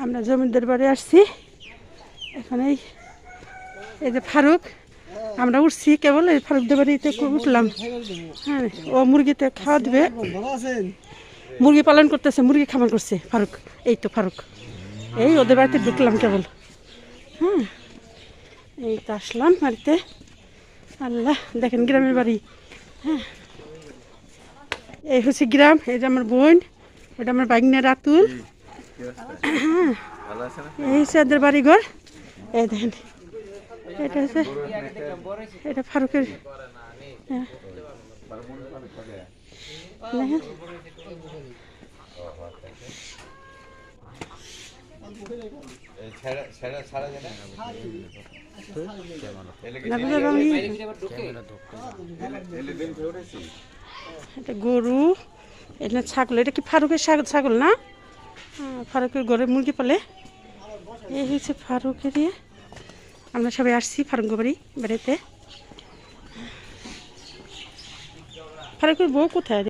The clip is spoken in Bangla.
আমরা জমিদার বাড়ি আসছি। এখানে এই যে ফারুক, আমরা উঠছি কেবল এই ফারুকদের বাড়িতে উঠলাম। হ্যাঁ, ও মুরগিতে খাওয়া দিবে, মুরগি পালন করতেছে, মুরগি খাবার করছে ফারুক। এই তো ফারুক, এই ওদের বাড়িতে ঢুকলাম কেবল। হ্যাঁ, এই তো আসলাম বাড়িতে। আল্লাহ, দেখেন গ্রামের বাড়ি। হ্যাঁ, এই হচ্ছে গ্রাম। এই যে আমার বোন, এটা আমার বাইগনা রাতুল। হ্যাঁ, এই হচ্ছে এদের বাড়িঘর। এই দেখেন, এটা হচ্ছে, এটা ফারুকের। হ্যাঁ, দেখেন এটা গরু, এটা ছাগল। এটা কি ফারুকের ছাগল না? ফারুকের ঘরে মুরগি পালে। এই হচ্ছে ফারুকের ইয়ে। আমরা সবাই আসছি ফারুক বাড়ি বেড়াতে। ফারুকের বউ কোথায়?